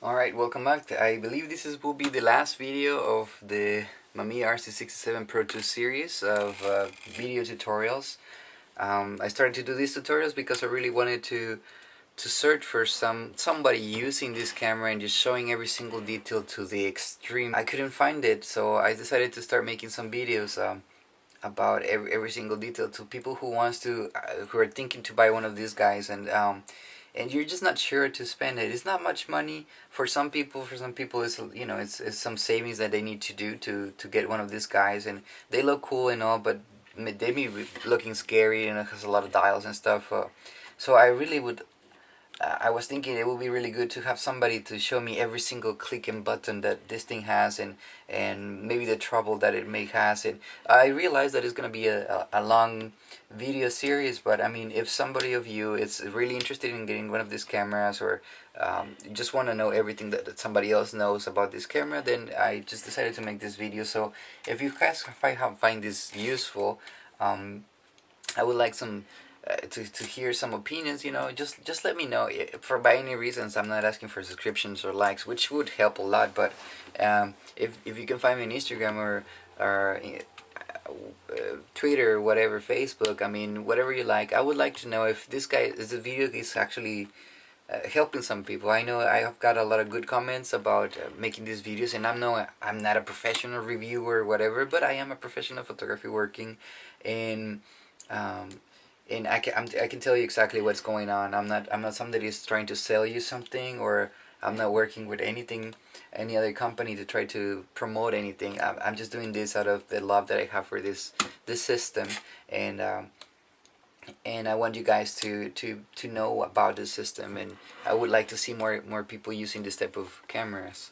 Alright, welcome back. I believe will be the last video of the Mamiya RZ67 Pro II series of video tutorials. I started to do these tutorials because I really wanted to search for somebody using this camera and just showing every single detail to the extreme. I couldn't find it, so I decided to start making some videos about every single detail to people who are thinking to buy one of these guys, and you're just not sure to spend it. It's not much money for some people. For some people, it's some savings that they need to do to get one of these guys, and they look cool and all, but they be looking scary and it has a lot of dials and stuff. So I really would I was thinking it would be really good to have somebody to show me every single click and button that this thing has, and maybe the trouble that it may has. And I realize that it's going to be a long video series, but I mean, if somebody of you is really interested in getting one of these cameras, or just want to know everything that somebody else knows about this camera, then I just decided to make this video. So if you guys find this useful, I would like some to hear some opinions. Just let me know. For by any reasons, I'm not asking for subscriptions or likes, which would help a lot. But if you can find me on Instagram or Twitter, whatever, Facebook, I mean, whatever you like, I would like to know if this video is actually helping some people. I know I have got a lot of good comments about making these videos, and I'm not a professional reviewer or whatever, but I am a professional photography working, and um, I can tell you exactly what's going on. I'm not somebody who's trying to sell you something, or I'm not working with any other company to try to promote anything. I'm just doing this out of the love that I have for this system, and I want you guys to know about this system, and I would like to see more people using this type of cameras.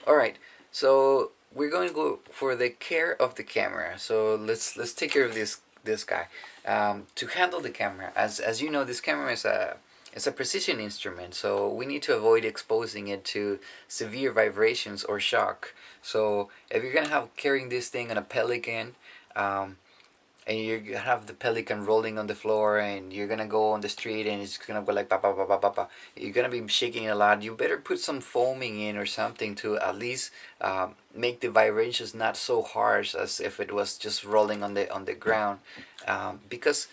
All right, so we're going to go for the care of the camera. So let's take care of this guy. To handle the camera, as you know, this camera is a precision instrument, so we need to avoid exposing it to severe vibrations or shock. So if you're gonna have carrying this thing on a Pelican, and you're gonna have the Pelican rolling on the floor, and you're gonna go on the street and it's gonna go like ba ba ba ba ba ba, you're gonna be shaking a lot. You better put some foaming in or something to at least make the vibrations not so harsh as if it was just rolling on the ground, because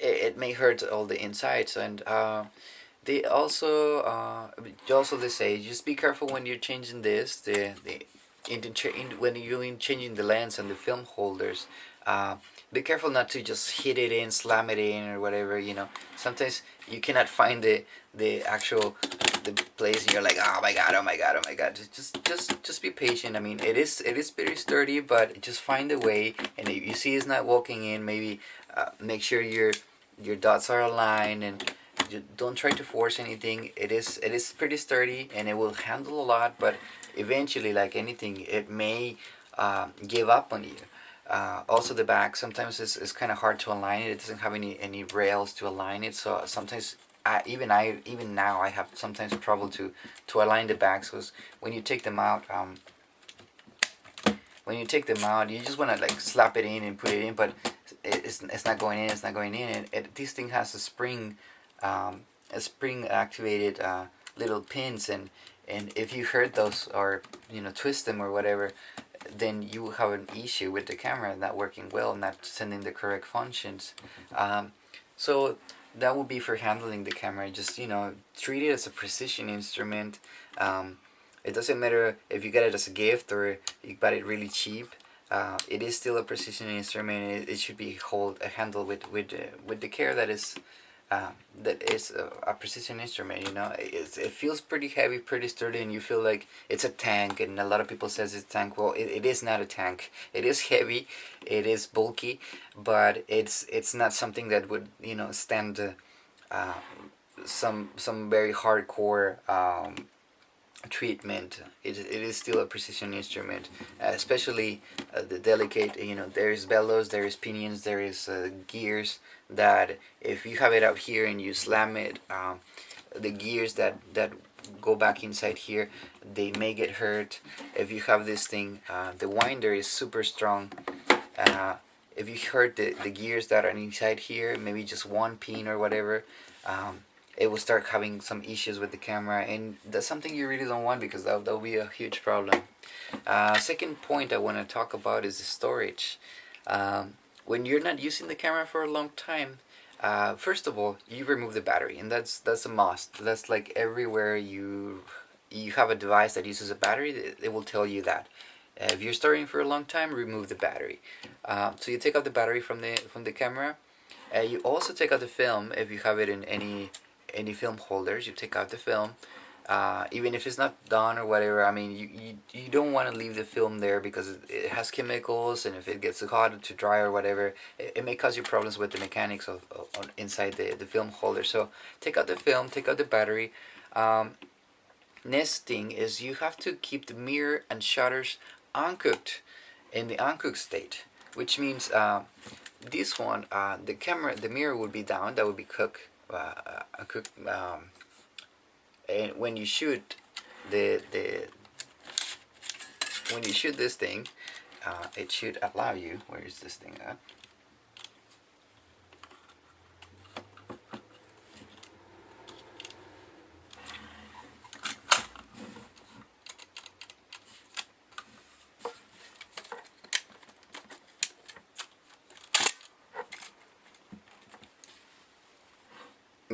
it may hurt all the insides. And they also they say just be careful when you're changing when you're changing the lens and the film holders. Be careful not to just hit it in, slam it in, or whatever. Sometimes you cannot find the actual the place, and you're like, oh my god, oh my god, oh my god. Just be patient. I mean, it is pretty sturdy, but just find a way. And if you see it's not walking in, maybe make sure your dots are aligned, and don't try to force anything. It is pretty sturdy, and it will handle a lot, but eventually, like anything, it may give up on you. Also, the back sometimes is kind of hard to align it. It doesn't have any rails to align it, so sometimes even now I have sometimes trouble to align the backs, because when you take them out, you just want to like slap it in and put it in, but it's not going in. It's not going in. And this thing has a spring activated little pins, and if you hurt those, or twist them or whatever, then you have an issue with the camera not working well, not sending the correct functions. So that would be for handling the camera. Just treat it as a precision instrument. It doesn't matter if you get it as a gift or you got it really cheap. It is still a precision instrument. It should be handled with the care that is a precision instrument. It feels pretty heavy, pretty sturdy, and you feel like it's a tank. And a lot of people says it's a tank. Well, it is not a tank. It is heavy, it is bulky, but it's not something that would stand some very hardcore treatment. It is still a precision instrument, especially the delicate. There is bellows, there is pinions, there is gears, that if you have it out here and you slam it, the gears that go back inside here, they may get hurt. If you have this thing, the winder is super strong. If you hurt the gears that are inside here, maybe just one pin or whatever, it will start having some issues with the camera, and that's something you really don't want, because that'll be a huge problem. Second point I want to talk about is the storage. When you're not using the camera for a long time, first of all, you remove the battery, and that's a must. That's like everywhere you have a device that uses a battery, it will tell you that. If you're storing for a long time, remove the battery. So you take out the battery from the camera. You also take out the film if you have it in any film holders. You take out the film, even if it's not done or whatever. I mean, you don't want to leave the film there, because it has chemicals, and if it gets hot to dry or whatever, it may cause you problems with the mechanics of inside the film holder. So take out the film, take out the battery. Next thing is, you have to keep the mirror and shutters uncooked, in the uncooked state, which means this one, the mirror would be down, that would be cooked, and when you shoot when you shoot this thing, it should allow you. Where is this thing at?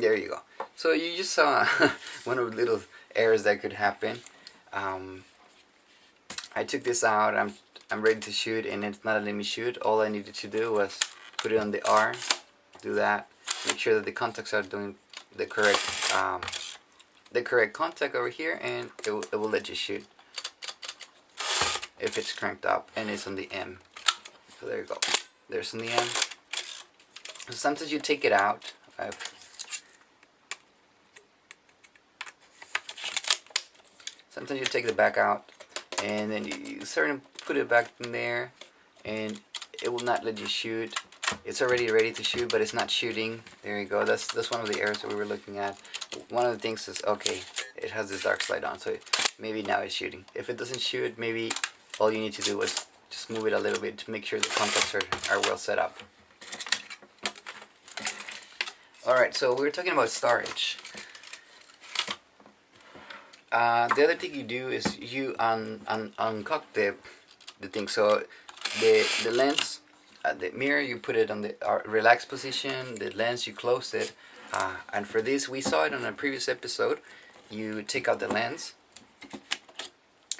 There you go. So you just saw one of the little errors that could happen. I took this out. I'm ready to shoot, and it's not letting me shoot. All I needed to do was put it on the R, do that, make sure that the contacts are doing the correct contact over here, and it will let you shoot if it's cranked up and it's on the M. So there you go. There's on the M. So sometimes you take it out. Sometimes you take the back out, and then you sort of put it back in there, and it will not let you shoot. It's already ready to shoot, but it's not shooting. There you go. That's one of the errors that we were looking at. One of the things is, okay, it has this dark slide on, so maybe now it's shooting. If it doesn't shoot, maybe all you need to do is just move it a little bit to make sure the contacts are well set up. Alright, so we were talking about storage. The other thing you do is you uncock the thing. So the lens, the mirror, you put it on the relaxed position. The lens, you close it. And for this, we saw it on a previous episode. You take out the lens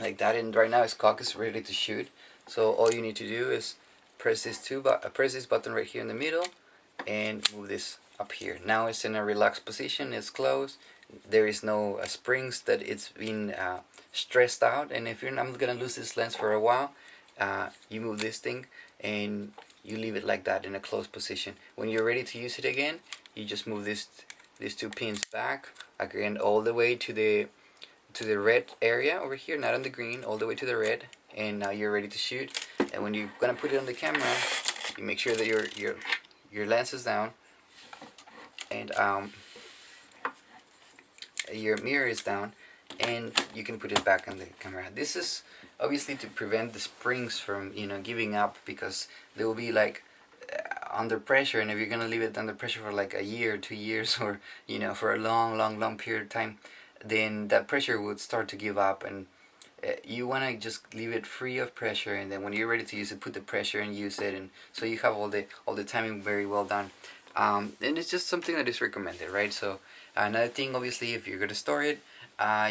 like that, and right now it's cocked, it's ready to shoot. So all you need to do is press this button right here in the middle, and move this up here. Now it's in a relaxed position. It's closed. There is no springs that it's been stressed out, and if you're not gonna lose this lens for a while, you move this thing and you leave it like that in a closed position. When you're ready to use it again, you just move these two pins back again, all the way to the red area over here, not on the green, all the way to the red, and now you're ready to shoot. And when you're gonna put it on the camera, you make sure that your lens is down, and your mirror is down, and you can put it back on the camera. This is obviously to prevent the springs from giving up, because they will be like under pressure, and if you're gonna leave it under pressure for like a year, 2 years, or for a long period of time, then that pressure would start to give up, and you want to just leave it free of pressure, and then when you're ready to use it, put the pressure and use it, and so you have all the timing very well done. And it's just something that is recommended, right? So another thing, obviously, if you're going to store it,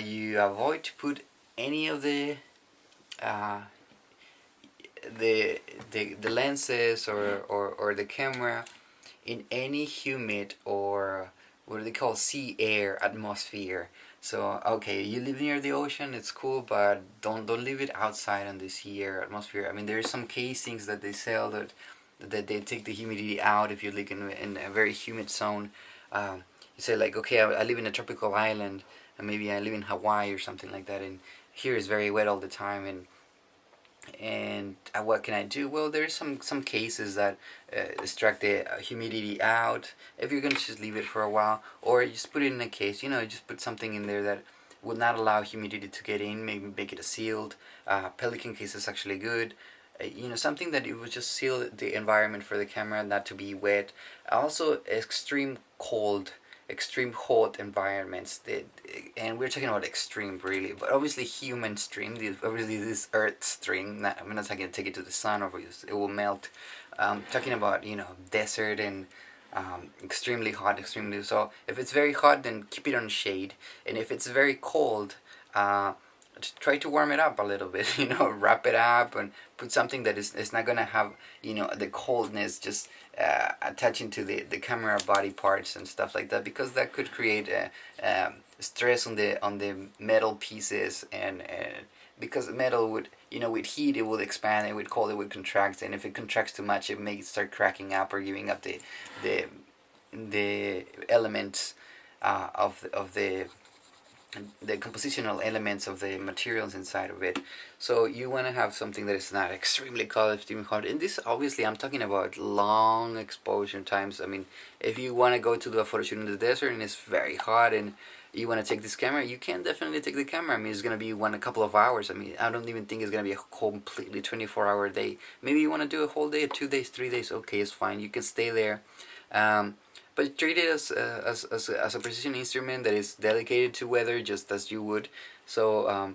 you avoid to put any of the lenses or the camera in any humid, or what do they call, sea air atmosphere. So okay, you live near the ocean, it's cool, but don't leave it outside on the sea air atmosphere. I mean, there's some casings that they sell that they take the humidity out if you live in a very humid zone. You say like, okay, I live in a tropical island, and maybe I live in Hawaii or something like that, and here is very wet all the time, and what can I do? Well, there's some cases that extract the humidity out if you're gonna just leave it for a while, or you just put it in a case. Just put something in there that would not allow humidity to get in. Maybe make it a sealed pelican case is actually good. Something that it would just seal the environment for the camera not to be wet. Also, extreme cold extreme hot environments that, and we're talking about extreme really, but obviously human extreme, obviously this earth extreme, I'm not talking to take it to the sun or it will melt. Talking about, you know, desert and extremely hot, extremely, so if it's very hot then keep it on shade, and if it's very cold, try to warm it up a little bit. You know, wrap it up and put something that is not gonna have, you know, the coldness just attaching to the camera body parts and stuff like that, because that could create stress on the metal pieces, and because metal would, you know, with heat it will expand, and with cold it would contract, and if it contracts too much it may start cracking up or giving up the the elements of the compositional elements of the materials inside of it. So you want to have something that is not extremely cold, extremely hot. And this, obviously, I'm talking about long exposure times. I mean, if you want to go to do a photo shoot in the desert and it's very hot and you want to take this camera, you can definitely take the camera. I mean, it's going to be a couple of hours. I mean, I don't even think it's going to be a completely 24-hour day. Maybe you want to do a whole day, 2 days, 3 days. Okay, it's fine. You can stay there. But treat it as a precision instrument that is dedicated to weather, just as you would. So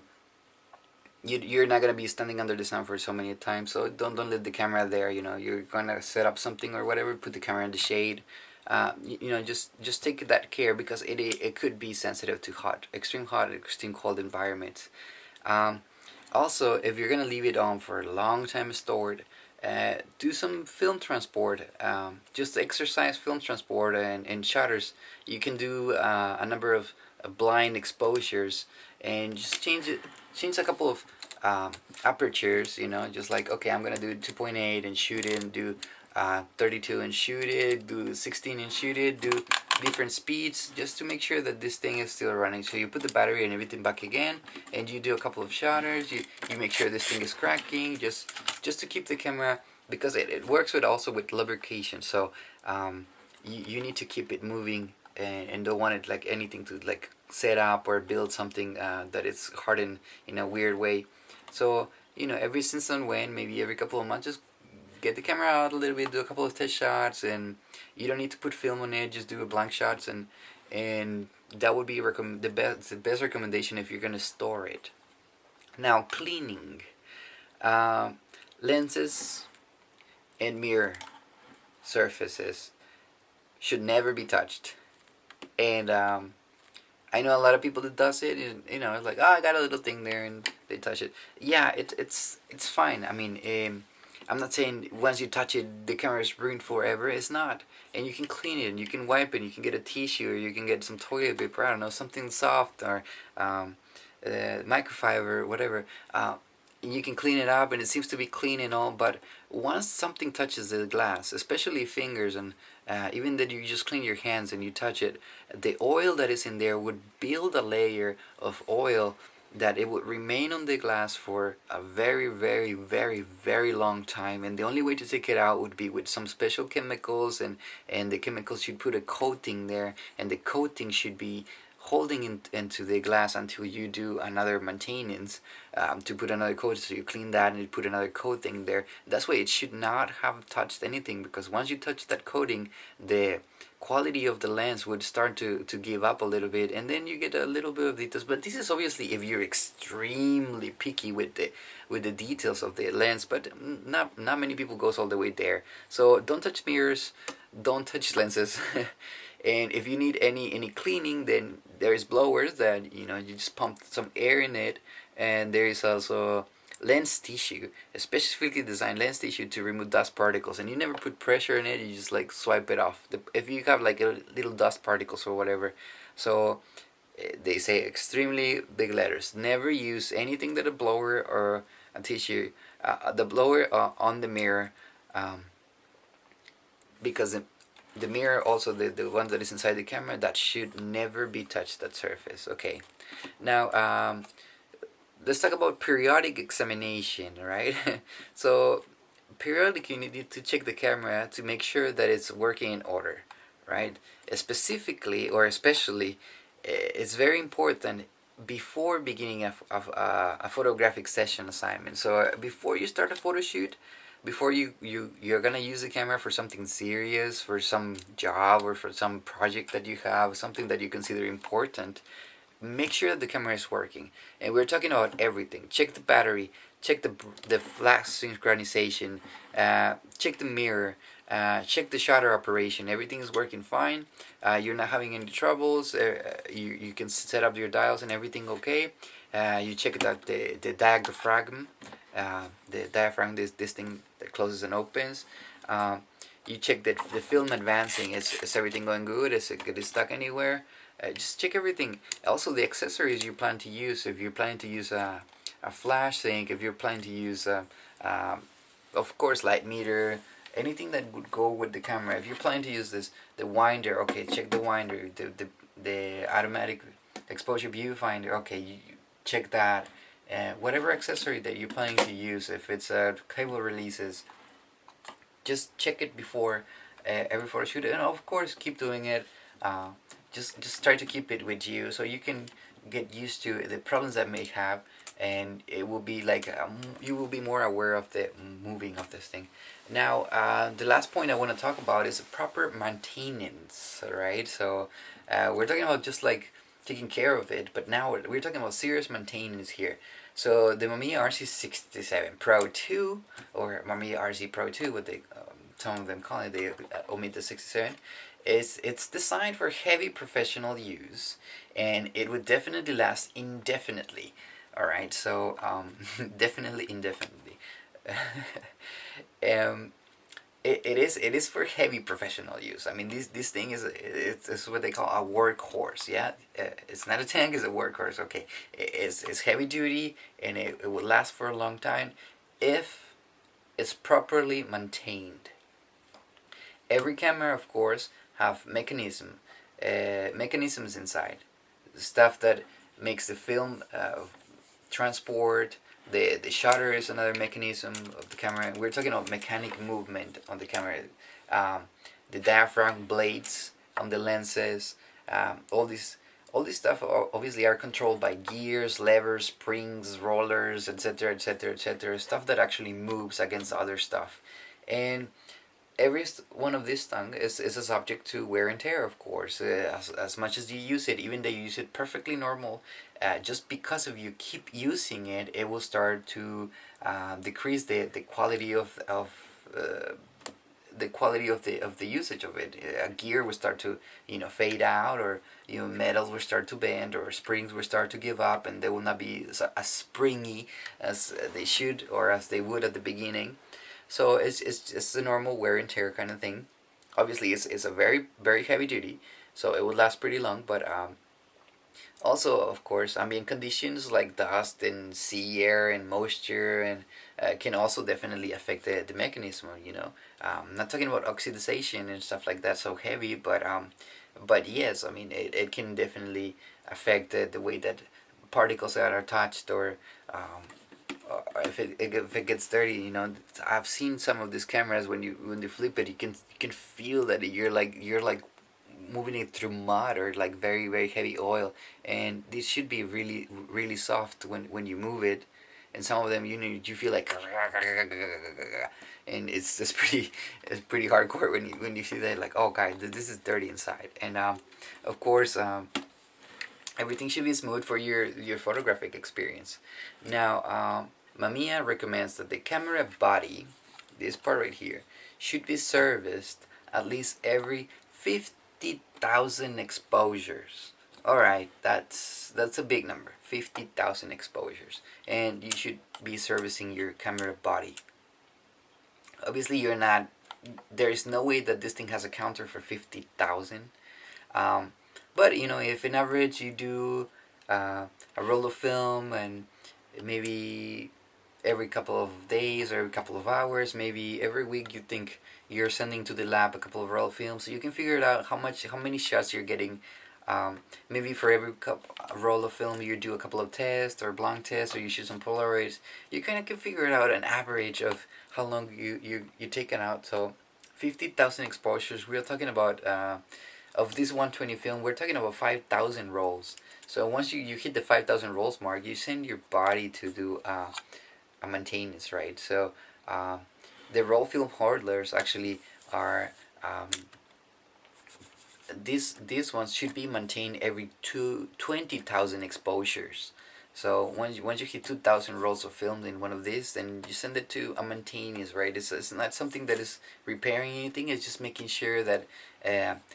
you're not gonna be standing under the sun for so many times. So don't leave the camera there. You know, you're gonna set up something or whatever. Put the camera in the shade. You know, just take that care, because it could be sensitive to extreme hot, extreme cold environments. Also, if you're gonna leave it on for a long time stored, do some film transport, just exercise film transport and shutters. You can do a number of blind exposures, and just change a couple of apertures, you know, just like, okay, I'm gonna do 2.8 and shoot it, and do 32 and shoot it, do 16 and shoot it, do different speeds, just to make sure that this thing is still running. So you put the battery and everything back again, and you do a couple of shutters, you make sure this thing is cracking, just to keep the camera, because it works with also with lubrication. So you need to keep it moving, and don't want it like anything to like set up or build something that is hardened in a weird way. So, you know, every since and when, maybe every couple of months, just get the camera out a little bit, do a couple of test shots, and you don't need to put film on it, just do a blank shots, and that would be the best recommendation if you're gonna store it. Now, cleaning. Lenses and mirror surfaces should never be touched, and I know a lot of people that does it, and you know, it's like, oh, I got a little thing there, and they touch it. Yeah, it's fine. I mean, I'm not saying once you touch it, the camera is ruined forever. It's not. And you can clean it, and you can wipe it, you can get a tissue, or you can get some toilet paper, I don't know, something soft, or microfiber, whatever. You can clean it up, and it seems to be clean and all, but once something touches the glass, especially fingers, and even that you just clean your hands and you touch it, the oil that is in there would build a layer of oil that it would remain on the glass for a very, very, very, very long time, and the only way to take it out would be with some special chemicals, and the chemicals should put a coating there, and the coating should be holding into the glass until you do another maintenance, to put another coat. So you clean that and you put another coating there. That's why it should not have touched anything, because once you touch that coating, the quality of the lens would start to give up a little bit, and then you get a little bit of details. But this is obviously if you're extremely picky with the details of the lens, but not many people goes all the way there. So don't touch mirrors, don't touch lenses. And if you need any cleaning, then there is blowers that, you know, you just pump some air in it, and there is also lens tissue, specifically designed lens tissue to remove dust particles, and you never put pressure in it, you just like swipe it off if you have like a little dust particles or whatever. So they say extremely big letters, never use anything that a blower or a tissue, the blower on the mirror, because the mirror, also the one that is inside the camera, that should never be touched, that surface. Okay, now let's talk about periodic examination, right? So periodically you need to check the camera to make sure that it's working in order, right? Specifically, or especially, it's very important before beginning a photographic session assignment. So before you start a photo shoot, before you're gonna use the camera for something serious, for some job or for some project that you have, something that you consider important, make sure that the camera is working. And we're talking about everything. Check the battery, check the flash synchronization, check the mirror, check the shutter operation. Everything is working fine. You're not having any troubles. You can set up your dials and everything okay. You check that the diaphragm, this thing that closes and opens. You check that the film advancing. Is everything going good? Is it stuck anywhere? Just check everything. Also, the accessories you plan to use. If you're planning to use a flash sync, if you're planning to use of course, light meter, anything that would go with the camera. If you're planning to use the winder, okay, check the winder, the automatic exposure viewfinder, okay, you check that. Whatever accessory that you're planning to use, if it's cable releases, just check it before every photo shoot, and of course keep doing it. Just try to keep it with you so you can get used to the problems that may have, and it will be like you will be more aware of the moving of this thing. Now, the last point I want to talk about is proper maintenance. Right, so we're talking about just like taking care of it, but now we're talking about serious maintenance here. So the Mamiya RZ67 Pro II, or Mamiya RZ Pro II, what they some of them call it, they omit the 67, it's designed for heavy professional use, and it would definitely last indefinitely. All right, so definitely indefinitely. um, it is for heavy professional use. I mean, this thing is what they call a workhorse. Yeah, it's not a tank; it's a workhorse. Okay, it's heavy duty, and it will last for a long time if it's properly maintained. Every camera, of course, have mechanisms inside, stuff that makes the film transport. The shutter is another mechanism of the camera. We're talking about mechanic movement on the camera. The diaphragm blades on the lenses, all these stuff obviously are controlled by gears, levers, springs, rollers, etc., etc., etc. Stuff that actually moves against other stuff, and every one of these things is a subject to wear and tear, of course. As much as you use it, even though you use it perfectly normal, just because of you keep using it, it will start to decrease the quality of the usage of it. A gear will start to fade out, or metals will start to bend, or springs will start to give up, and they will not be as springy as they should or as they would at the beginning. So it's a normal wear and tear kind of thing. Obviously, it's a very very heavy duty, so it would last pretty long. But also, of course, ambient conditions like dust and sea air and moisture and can also definitely affect the mechanism. I'm not talking about oxidization and stuff like that, so heavy, but yes, I mean it can definitely affect the way that particles that are touched, or if it gets dirty. I've seen some of these cameras when you flip it, you can feel that you're like moving it through mud or like very very heavy oil, and this should be really really soft when you move it. And some of them, you feel like, and it's pretty hardcore when you see that, like, oh god, this is dirty inside. And of course, everything should be smooth for your photographic experience. Now, Mamiya recommends that the camera body, this part right here, should be serviced at least every 50,000 exposures. Alright, that's a big number. 50,000 exposures. And you should be servicing your camera body. Obviously, there is no way that this thing has a counter for 50,000. But, if in average you do a roll of film, and maybe every couple of days or every couple of hours, maybe every week, you think you're sending to the lab a couple of roll films, so you can figure it out how many shots you're getting. Maybe for every roll of film you do a couple of tests or blank tests, or you shoot some Polaroids. You kind of can figure it out, an average of how long you take it out. So 50,000 exposures, we're talking about of this 120 film, we're talking about 5,000 rolls. So once you hit the 5,000 rolls mark, you send your body to do a maintenance, right? So the roll film holders actually are these ones should be maintained every 20,000 exposures. So once you hit 2,000 rolls of film in one of these, then you send it to a maintenance, right? It's not something that is repairing anything. It's just making sure that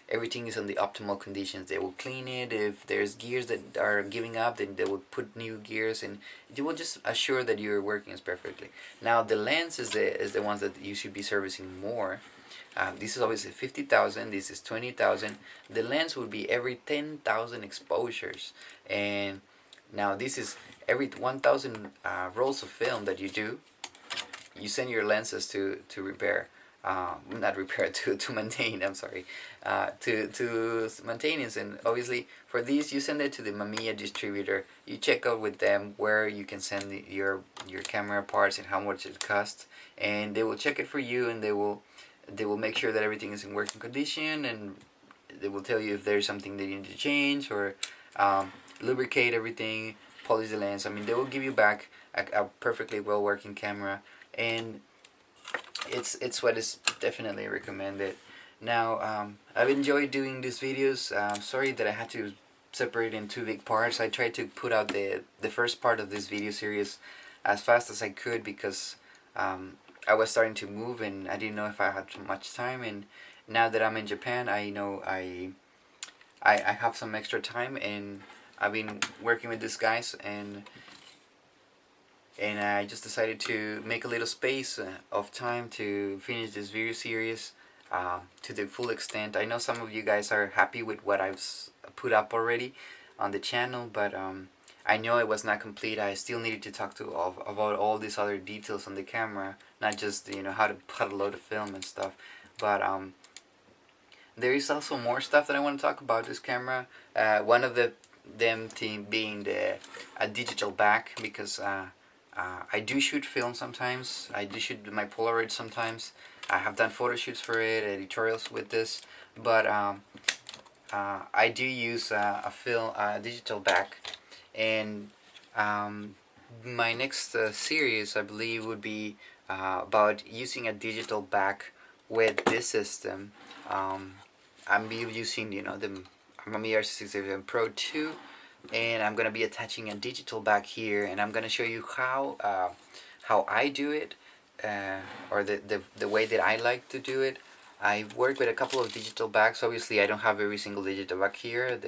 everything is on the optimal conditions. They will clean it. If there's gears that are giving up, then they will put new gears, and they will just assure that your working is perfectly. Now the lens is the ones that you should be servicing more. This is obviously 50,000. This is 20,000. The lens would be every 10,000 exposures, and now this is every 1,000 rolls of film that you do. You send your lenses to repair, not repair, to maintain. I'm sorry, to maintenance, and obviously for these you send it to the Mamiya distributor. You check out with them where you can send your camera parts and how much it costs, and they will check it for you, and they will make sure that everything is in working condition, and they will tell you if there's something that you need to change, or lubricate everything, polish the lens. I mean, they will give you back a perfectly well working camera, and it's what is definitely recommended. Now, I've enjoyed doing these videos. Sorry that I had to separate in two big parts. I tried to put out the first part of this video series as fast as I could, because I was starting to move and I didn't know if I had too much time, and now that I'm in Japan, I know I have some extra time, and I've been working with these guys, and I just decided to make a little space of time to finish this video series to the full extent. I know some of you guys are happy with what I've put up already on the channel, but I know it was not complete. I still needed to talk about all these other details on the camera, not just how to load the film and stuff, but there is also more stuff that I want to talk about this camera. One of them being a digital back, because I do shoot film sometimes. I do shoot my Polaroid sometimes. I have done photo shoots for it, editorials with this, but I do use a digital back, and my next series, I believe, would be about using a digital back with this system. I'm using the Mamiya RZ67 Pro II, and I'm gonna be attaching a digital back here, and I'm gonna show you how I do it, or the way that I like to do it. I've worked with a couple of digital backs. Obviously, I don't have every single digital back here.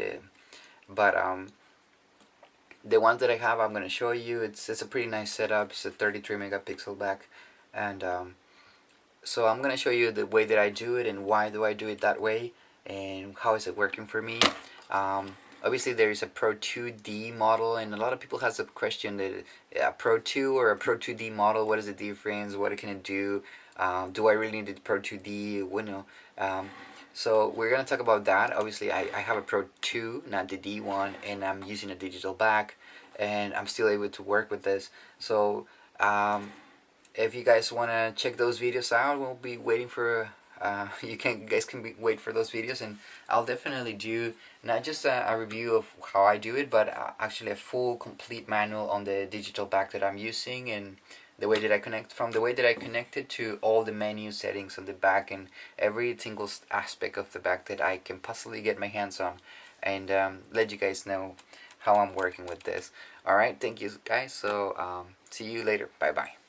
But the ones that I have, I'm gonna show you. It's a pretty nice setup. It's a 33 megapixel back, and so I'm gonna show you the way that I do it and why do I do it that way, and how is it working for me. Obviously there is a Pro 2D model, and a lot of people has a question that a Pro 2 or a Pro 2D model, what is the difference, what can it do, do I really need the Pro 2D, so we're going to talk about that. Obviously I have a Pro 2, not the D one, and I'm using a digital back, and I'm still able to work with this. So if you guys want to check those videos out, we'll be waiting for you guys can wait for those videos, and I'll definitely do not just a review of how I do it, but actually a full complete manual on the digital back that I'm using, and the way that I connect it to all the menu settings on the back, and every single aspect of the back that I can possibly get my hands on, and let you guys know how I'm working with this. Alright, thank you guys. So see you later. Bye bye.